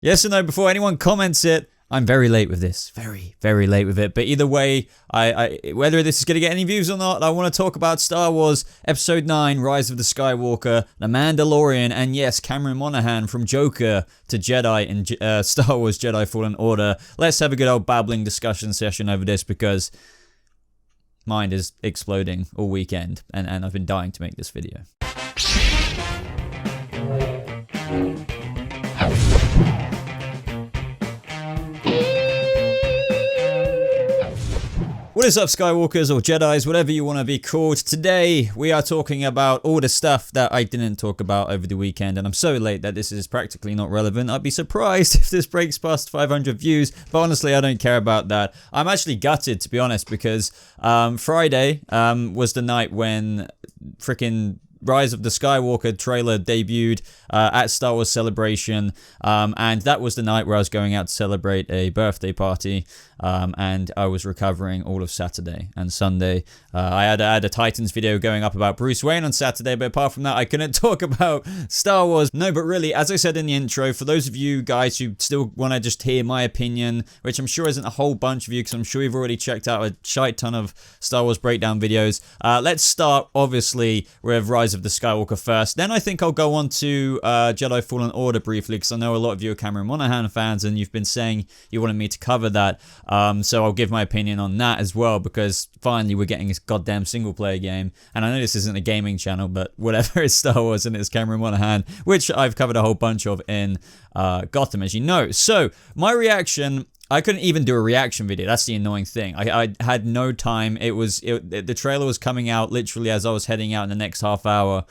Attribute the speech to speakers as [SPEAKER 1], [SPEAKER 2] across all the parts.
[SPEAKER 1] Yes or no before anyone comments it. I'm very late with this. Very, very late with it. But either way, whether this is going to get any views or not, I want to talk about Star Wars Episode 9, Rise of the Skywalker, The Mandalorian, and yes, Cameron Monaghan from Joker to Jedi in Star Wars Jedi Fallen Order. Let's have a good old babbling discussion session over this because mind is exploding all weekend, and I've been dying to make this video. What is up, Skywalkers or Jedis, whatever you want to be called? Today, we are talking about all the stuff that I didn't talk about over the weekend, and I'm so late that this is practically not relevant. I'd be surprised if this breaks past 500 views, but honestly, I don't care about that. I'm actually gutted, to be honest, because Friday was the night when freaking Rise of the Skywalker trailer debuted at Star Wars Celebration, and that was the night where I was going out to celebrate a birthday party, and I was recovering all of Saturday and Sunday. I had a Titans video going up about Bruce Wayne on Saturday, but apart from that, I couldn't talk about Star Wars. No, but really, as I said in the intro, for those of you guys who still want to just hear my opinion, which I'm sure isn't a whole bunch of you, because I'm sure you've already checked out a shite ton of Star Wars breakdown videos, let's start, obviously, with Rise of the Skywalker first. Then I think I'll go on to Jedi Fallen Order briefly, because I know a lot of you are Cameron Monaghan fans, and you've been saying you wanted me to cover that. So I'll give my opinion on that as well, because finally we're getting this goddamn single-player game. And I know this isn't a gaming channel, but whatever, it's Star Wars and it's Cameron Monaghan, which I've covered a whole bunch of in Gotham, as you know. So my reaction, I couldn't even do a reaction video. That's the annoying thing. I had no time. The trailer was coming out literally as I was heading out in the next half hour.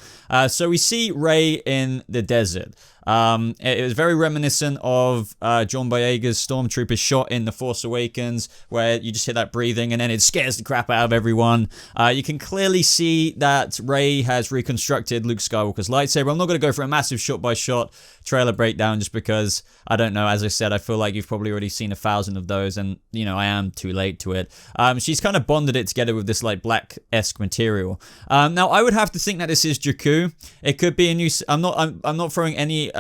[SPEAKER 1] So we see Rey in the desert. It was very reminiscent of John Boyega's Stormtrooper shot in The Force Awakens, where you just hear that breathing and then it scares the crap out of everyone. You can clearly see that Rey has reconstructed Luke Skywalker's lightsaber. I'm not going to go for a massive shot-by-shot trailer breakdown just because, I don't know, as I said, I feel like you've probably already seen 1,000 of those, and, you know, I am too late to it. She's kind of bonded it together with this, like, black-esque material. Now, I would have to think that this is Jakku. It could be a new... I'm not throwing any...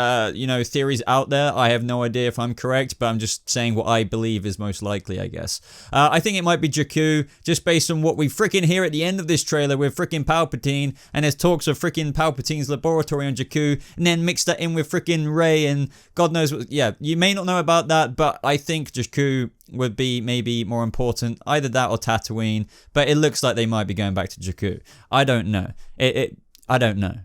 [SPEAKER 1] theories out there. I have no idea if I'm correct, but I'm just saying what I believe is most likely, I guess. I think it might be Jakku, just based on what we freaking hear at the end of this trailer with freaking Palpatine, and there's talks of freaking Palpatine's laboratory on Jakku, and then mix that in with freaking Rey, and God knows what. Yeah, you may not know about that, but I think Jakku would be maybe more important, either that or Tatooine, but it looks like they might be going back to Jakku. I don't know. I don't know.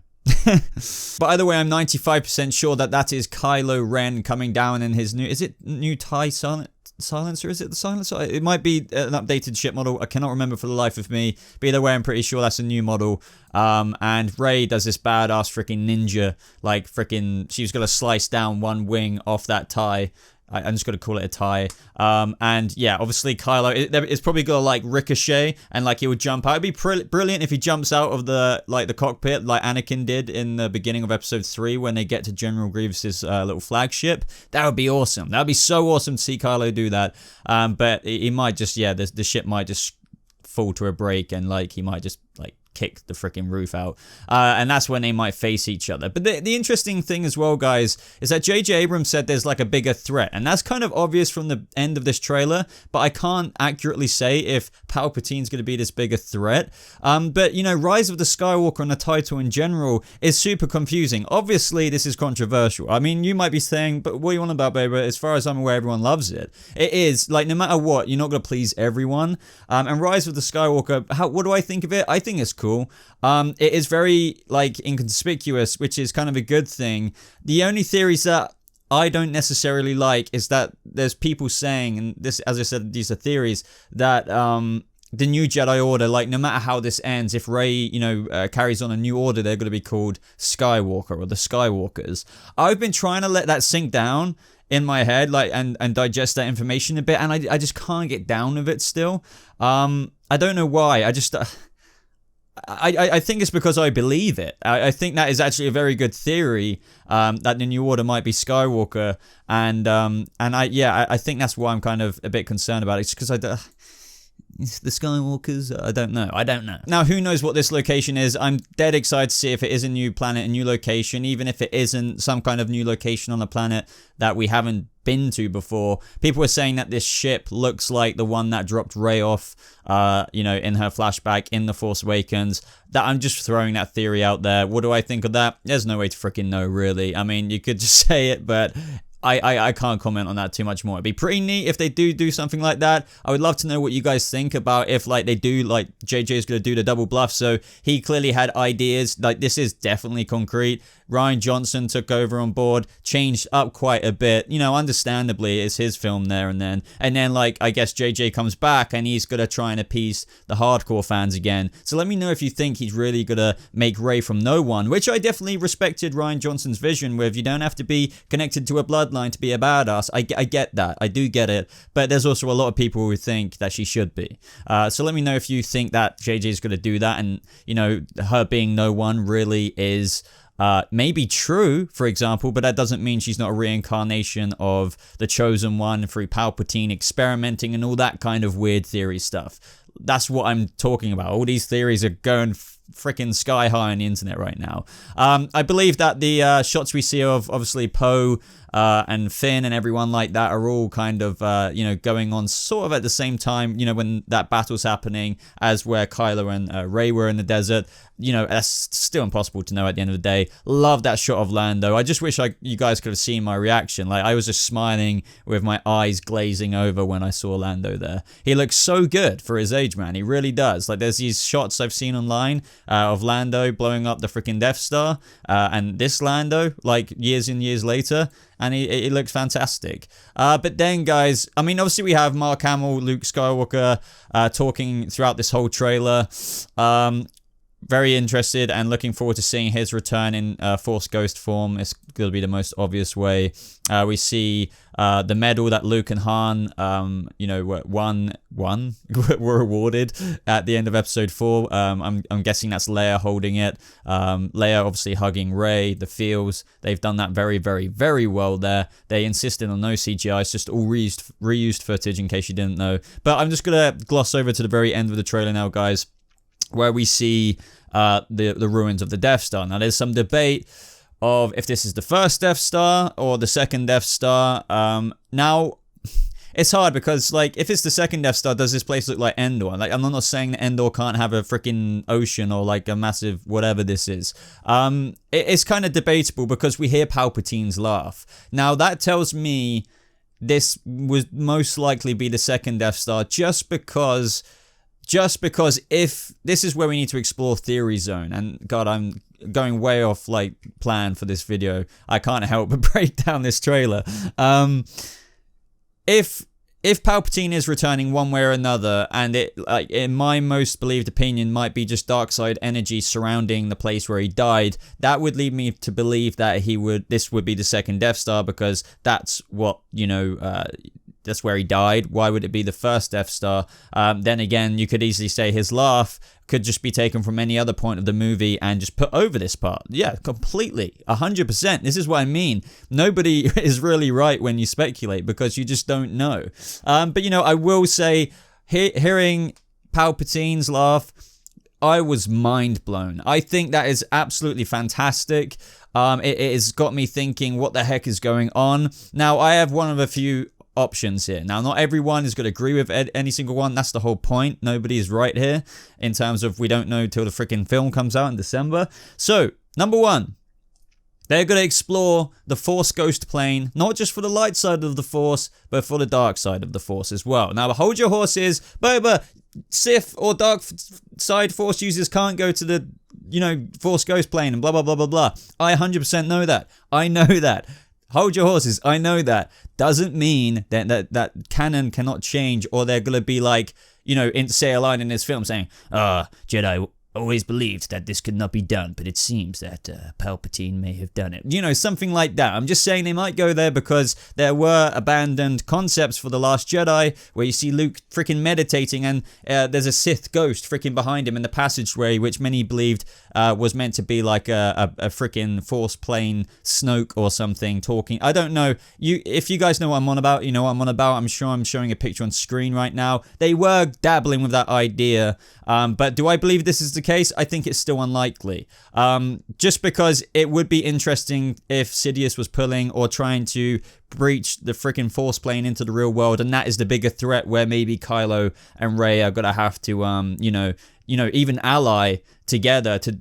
[SPEAKER 1] But either way, I'm 95% sure that is Kylo Ren coming down in his new TIE silencer? Is it the silencer? It might be an updated ship model. I cannot remember for the life of me. But either way, I'm pretty sure that's a new model. And Rey does this badass freaking ninja, like freaking, she's gonna slice down one wing off that TIE. I'm just going to call it a tie. And yeah, obviously Kylo, it's probably going to like ricochet and like he would jump out. It'd be brilliant if he jumps out of the cockpit like Anakin did in the beginning of episode 3 when they get to General Grievous's little flagship. That would be awesome. That would be so awesome to see Kylo do that. But he might just, the ship might just fall to a break and like he might just like kick the freaking roof out, and that's when they might face each other. But the interesting thing as well, guys, is that J.J. Abrams said there's like a bigger threat, and that's kind of obvious from the end of this trailer, but I can't accurately say if Palpatine's going to be this bigger threat. But you know, Rise of the Skywalker and the title in general is super confusing. Obviously this is controversial. I mean, you might be saying, but what are you on about, baby? As far as I'm aware, everyone loves it. It is, like, no matter what, you're not going to please everyone. And Rise of the Skywalker, what do I think of it? I think it's cool. It is very like inconspicuous, which is kind of a good thing. The only theories that I don't necessarily like is that there's people saying, and this, as I said, these are theories, that the new Jedi Order, like no matter how this ends, if Rey, you know, carries on a new order, they're going to be called Skywalker or the Skywalkers. I've been trying to let that sink down in my head, like, and digest that information a bit, and I just can't get down with it still. I don't know why. I think it's because I believe it. I think that is actually a very good theory, that the New Order might be Skywalker, and I think that's why I'm kind of a bit concerned about it. It's because the Skywalkers? I don't know. Now, who knows what this location is? I'm dead excited to see if it is a new planet, a new location, even if it isn't some kind of new location on a planet that we haven't been to before. People were saying that this ship looks like the one that dropped Rey off, in her flashback in The Force Awakens. That I'm just throwing that theory out there. What do I think of that? There's no way to freaking know, really. I mean, you could just say it, but I can't comment on that too much more. It'd be pretty neat if they do something like that. I would love to know what you guys think about if, like, they do, like, JJ's gonna do the double bluff. So he clearly had ideas. Like, this is definitely concrete. Rian Johnson took over on board, changed up quite a bit. Understandably, it's his film there and then. And then, like, I guess JJ comes back and he's gonna try and appease the hardcore fans again. So let me know if you think he's really gonna make Rey from no one, which I definitely respected Rian Johnson's vision with. You don't have to be connected to a bloodline to be a badass. I get that. I do get it. But there's also a lot of people who think that she should be. So let me know if you think that JJ's gonna do that, and, her being no one really is maybe true, for example, but that doesn't mean she's not a reincarnation of the Chosen One through Palpatine experimenting and all that kind of weird theory stuff. That's what I'm talking about. All these theories are going freaking sky high on the internet right now. I believe that the shots we see of, obviously, Poe and Finn and everyone like that are all kind of, going on sort of at the same time, when that battle's happening as where Kylo and Rey were in the desert. That's still impossible to know at the end of the day. Love that shot of Lando. I just wish you guys could have seen my reaction. Like, I was just smiling with my eyes glazing over when I saw Lando there. He looks so good for his age, man. He really does. Like, there's these shots I've seen online of Lando blowing up the freaking Death Star, and this Lando, like, years and years later, and he looks fantastic. But then, guys, I mean, obviously we have Mark Hamill, Luke Skywalker talking throughout this whole trailer. Very interested and looking forward to seeing his return in Force Ghost form. It's going to be the most obvious way. We see the medal that Luke and Han, were awarded at the end of Episode 4. I'm guessing that's Leia holding it. Leia obviously hugging Rey. The feels, they've done that very, very, very well there. They insisted on no CGI. It's just all reused footage, in case you didn't know. But I'm just going to gloss over to the very end of the trailer now, guys, where we see the ruins of the Death Star. Now, there's some debate of if this is the first Death Star or the second Death Star. Now, it's hard because, like, if it's the second Death Star, does this place look like Endor? Like, I'm not saying that Endor can't have a freaking ocean or, like, a massive whatever this is. It's kind of debatable because we hear Palpatine's laugh. Now, that tells me this would most likely be the second Death Star just because if this is where we need to explore theory zone, and God, I'm going way off like plan for this video. I can't help but break down this trailer. If Palpatine is returning one way or another, and it, like, in my most believed opinion, might be just dark side energy surrounding the place where he died, that would lead me to believe that this would be the second Death Star, because that's what, that's where he died. Why would it be the first Death Star? Then again, you could easily say his laugh could just be taken from any other point of the movie and just put over this part. Yeah, completely. 100%. This is what I mean. Nobody is really right when you speculate because you just don't know. But, I will say, hearing Palpatine's laugh, I was mind blown. I think that is absolutely fantastic. It has got me thinking, what the heck is going on? Now, I have one of a few options here. Now, not everyone is going to agree with any single one. That's the whole point. Nobody is right here in terms of we don't know till the freaking film comes out in December. So, number one, they're going to explore the Force Ghost plane, not just for the light side of the Force, but for the dark side of the Force as well. Now, hold your horses, but Sith or dark side Force users can't go to the, Force Ghost plane and blah, blah, blah, blah, blah. I 100% know that. I know that. Hold your horses. I know that. Doesn't mean that canon cannot change, or they're going to be like, say a line in this film saying, Jedi always believed that this could not be done, but it seems that Palpatine may have done it. You know, something like that. I'm just saying they might go there because there were abandoned concepts for The Last Jedi where you see Luke freaking meditating and there's a Sith ghost freaking behind him in the passageway, which many believed was meant to be like a freaking Force plane Snoke or something talking. I don't know. If you guys know what I'm on about, you know what I'm on about. I'm sure I'm showing a picture on screen right now. They were dabbling with that idea. But do I believe this is the case? I think it's still unlikely. Just because it would be interesting if Sidious was pulling or trying to breach the freaking Force plane into the real world, and that is the bigger threat where maybe Kylo and Rey are gonna have to, even ally together to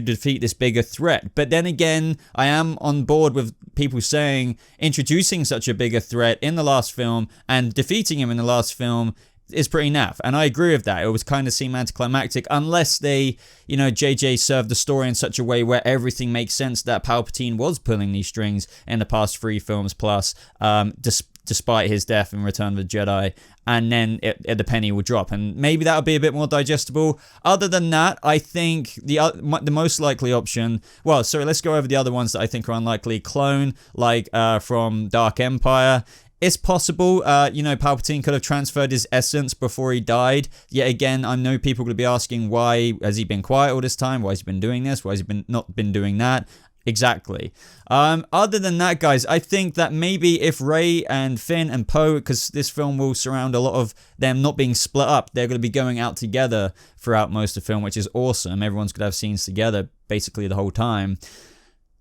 [SPEAKER 1] defeat this bigger threat. But then again, I am on board with people saying introducing such a bigger threat in the last film and defeating him in the last film is pretty naff, and I agree with that. It was kind of seem anticlimactic unless they, JJ served the story in such a way where everything makes sense that Palpatine was pulling these strings in the past 3 films plus, despite his death in Return of the Jedi, and then the penny will drop, and maybe that would be a bit more digestible. Other than that, I think the most likely option, well, sorry, let's go over the other ones that I think are unlikely. Clone, like from Dark Empire. It's possible, Palpatine could have transferred his essence before he died. Yet again, I know people could be asking, why has he been quiet all this time? Why has he been doing this? Why has he not been doing that? Exactly. Other than that, guys, I think that maybe if Rey and Finn and Poe, because this film will surround a lot of them not being split up, they're going to be going out together throughout most of the film, which is awesome. Everyone's going to have scenes together basically the whole time.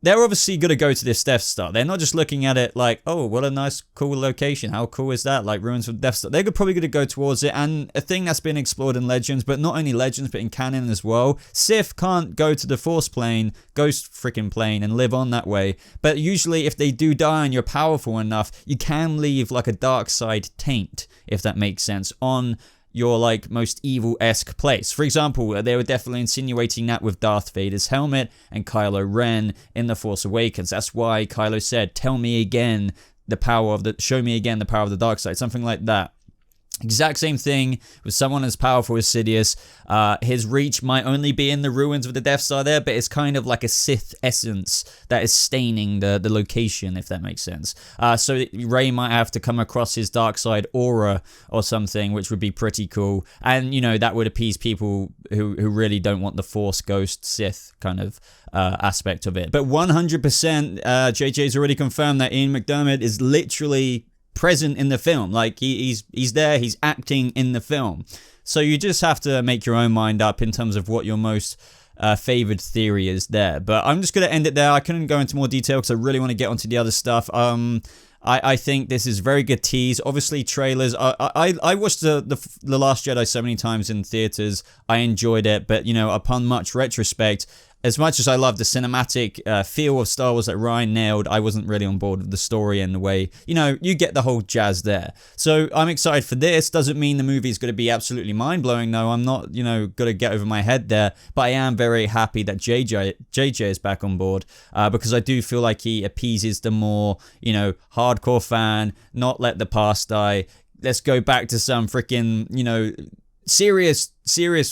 [SPEAKER 1] They're obviously going to go to this Death Star. They're not just looking at it like, oh, what a nice, cool location. How cool is that? Like ruins of Death Star. They're probably going to go towards it. And a thing that's been explored in Legends, but not only Legends, but in canon as well. Sith can't go to the Force plane, Ghost freaking plane, and live on that way. But usually if they do die and you're powerful enough, you can leave like a dark side taint, if that makes sense, on your like most evil-esque place. For example, they were definitely insinuating that with Darth Vader's helmet and Kylo Ren in The Force Awakens. That's why Kylo said, show me again the power of the dark side, something like that. Exact same thing with someone as powerful as Sidious. His reach might only be in the ruins of the Death Star there, but it's kind of like a Sith essence that is staining the location, if that makes sense. So Rey might have to come across his dark side aura or something, which would be pretty cool. And, that would appease people who really don't want the Force Ghost Sith kind of aspect of it. But 100%, JJ's already confirmed that Ian McDiarmid is literally present in the film. Like he's there, he's acting in the film. So you just have to make your own mind up in terms of what your most favored theory is there. But I'm just going to end it there. I couldn't go into more detail because I really want to get onto the other stuff. I think this is very good tease. Obviously, trailers. I watched the Last Jedi so many times in theaters. I enjoyed it, but upon much retrospect, as much as I love the cinematic feel of Star Wars that Ryan nailed, I wasn't really on board with the story and the way, you get the whole jazz there. So I'm excited for this. Doesn't mean the movie is going to be absolutely mind-blowing. No, I'm not, going to get over my head there. But I am very happy that JJ is back on board because I do feel like he appeases the more, hardcore fan, not let the past die. Let's go back to some freaking, serious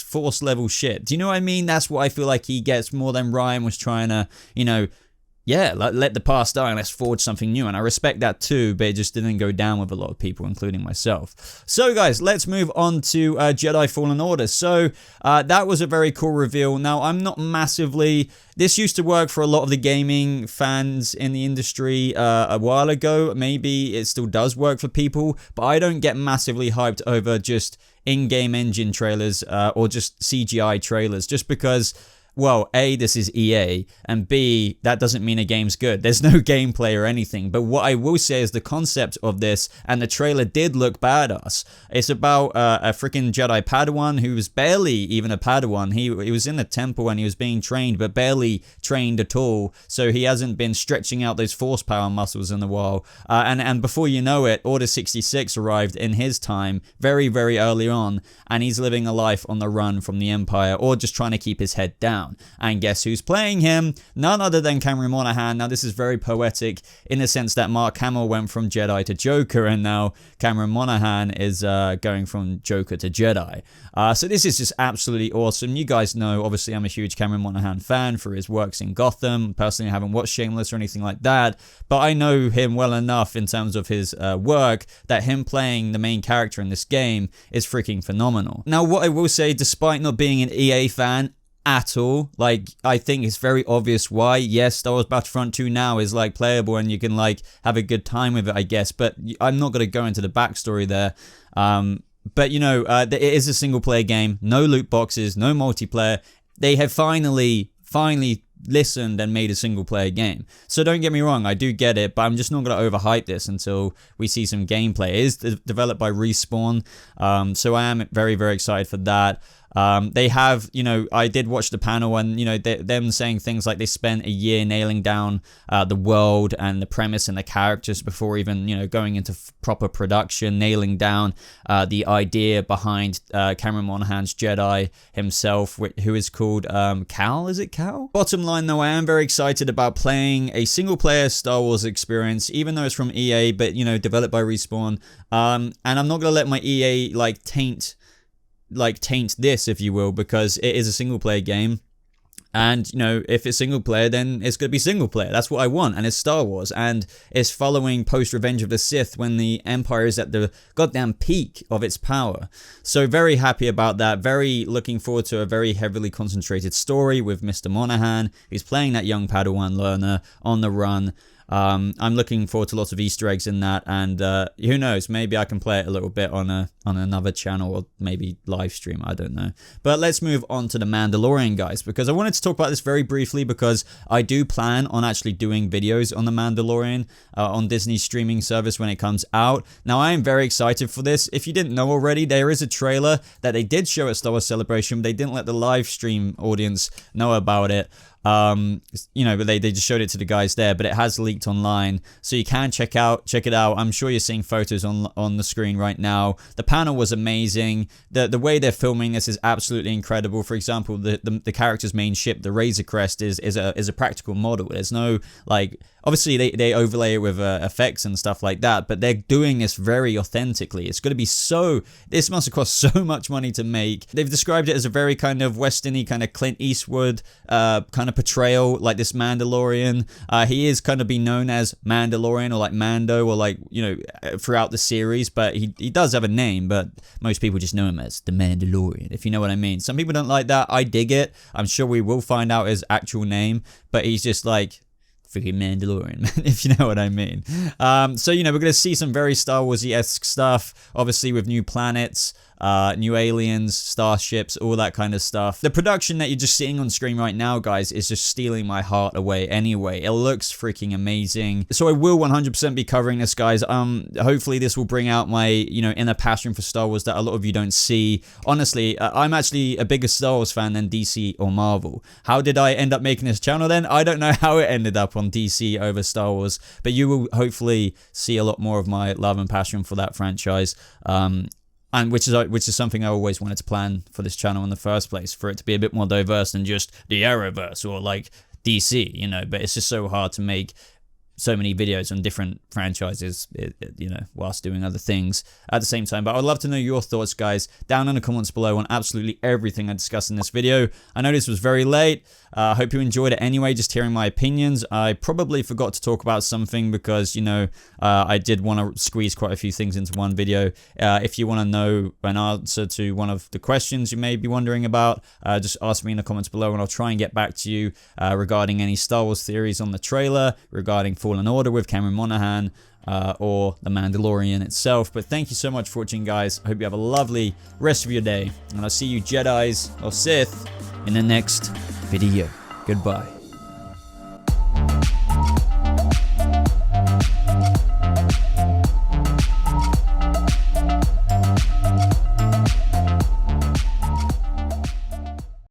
[SPEAKER 1] Force level shit. Do you know what I mean? That's what I feel like he gets more than Ryan was trying to, let the past die and let's forge something new. And I respect that too, but it just didn't go down with a lot of people, including myself. So guys, let's move on to Jedi Fallen Order. So that was a very cool reveal. Now, I'm not massively... This used to work for a lot of the gaming fans in the industry a while ago. Maybe it still does work for people, but I don't get massively hyped over just in-game engine trailers or just CGI trailers, just because, well, A, this is EA, and B, that doesn't mean a game's good. There's no gameplay or anything, but what I will say is the concept of this, and the trailer did look badass. It's about a freaking Jedi Padawan who was barely even a Padawan. He was in the temple and he was being trained, but barely trained at all, so he hasn't been stretching out those force power muscles in a while. And before you know it, Order 66 arrived in his time, very, very early on, and he's living a life on the run from the Empire, or just trying to keep his head down. down. And guess who's playing him? None other than Cameron Monaghan. Now, this is very poetic in the sense that Mark Hamill went from Jedi to Joker, and now Cameron Monaghan is going from Joker to Jedi. So this is just absolutely awesome. You guys know, obviously, I'm a huge Cameron Monaghan fan for his works in Gotham. Personally, I haven't watched Shameless or anything like that, but I know him well enough in terms of his work that him playing the main character in this game is freaking phenomenal. Now, what I will say, despite not being an EA fan at all, like, I think it's very obvious why. Yes, Star Wars Battlefront 2 now is like playable and you can like have a good time with it, I guess, but I'm not going to go into the backstory there. But you know, it is a single player game, no loot boxes, no multiplayer. They have finally listened and made a single player game. So don't get me wrong, I do get it, but I'm just not going to overhype this until we see some gameplay. It is developed by Respawn, so I am very, very excited for that. They have, you know, I did watch the panel and, you know, them saying things like they spent a year nailing down the world and the premise and the characters before even, you know, going into proper production, nailing down the idea behind Cameron Monaghan's Jedi himself, who is called Cal, is it Cal? Bottom line though, I am very excited about playing a single player Star Wars experience, even though it's from EA, but, you know, developed by Respawn. And I'm not going to let my EA taint this, if you will, because it is a single player game. And, you know, if it's single player, then it's going to be single player. That's what I want. And it's Star Wars. And it's following post Revenge of the Sith when the Empire is at the goddamn peak of its power. So very happy about that. Very looking forward to a very heavily concentrated story with Mr. Monaghan, who's playing that young Padawan learner on the run. I'm looking forward to lots of Easter eggs in that, and who knows, maybe I can play it a little bit on another channel, or maybe live stream, I don't know. But let's move on to The Mandalorian, guys, because I wanted to talk about this very briefly, because I do plan on actually doing videos on The Mandalorian on Disney's streaming service when it comes out. Now, I am very excited for this. If you didn't know already, there is a trailer that they did show at Star Wars Celebration, but they didn't let the live stream audience know about it. You know, but they just showed it to the guys there, but it has leaked online, so you can check it out. I'm sure you're seeing photos on the screen right now. The panel was amazing. The way they're filming this is absolutely incredible. For example, the character's main ship, the Razor Crest, is a practical model. There's no, like, obviously they overlay it with effects and stuff like that, but they're doing this very authentically. It's going to be this must have cost so much money to make. They've described it as a very kind of westerny, kind of Clint Eastwood kind of portrayal, like this Mandalorian. He is kind of been known as Mandalorian, or like Mando, or like, you know, throughout the series, but he does have a name, but most people just know him as the Mandalorian, if you know what I mean. Some people don't like that. I dig it. I'm sure we will find out his actual name, but he's just like freaking Mandalorian, if you know what I mean. So, you know, we're going to see some very Star Wars-esque stuff, obviously with new planets, new aliens, starships, all that kind of stuff. The production that you're just seeing on screen right now, guys, is just stealing my heart away anyway. It looks freaking amazing. So I will 100% be covering this, guys. Hopefully this will bring out my, you know, inner passion for Star Wars that a lot of you don't see. Honestly, I'm actually a bigger Star Wars fan than DC or Marvel. How did I end up making this channel then? I don't know how it ended up on DC over Star Wars, but you will hopefully see a lot more of my love and passion for that franchise. And which is something I always wanted to plan for this channel in the first place, for it to be a bit more diverse than just the Arrowverse or like DC, you know. But it's just so hard to make so many videos on different franchises, you know, whilst doing other things at the same time. But I would love to know your thoughts, guys, down in the comments below on absolutely everything I discussed in this video. I know this was very late. I hope you enjoyed it anyway, just hearing my opinions. I probably forgot to talk about something because, you know, I did want to squeeze quite a few things into one video. If you want to know an answer to one of the questions you may be wondering about, just ask me in the comments below and I'll try and get back to you regarding any Star Wars theories on the trailer, regarding Fallen Order with Cameron Monaghan, or The Mandalorian itself. But thank you so much for watching, guys. I hope you have a lovely rest of your day, and I'll see you Jedis or Sith in the next video. Goodbye.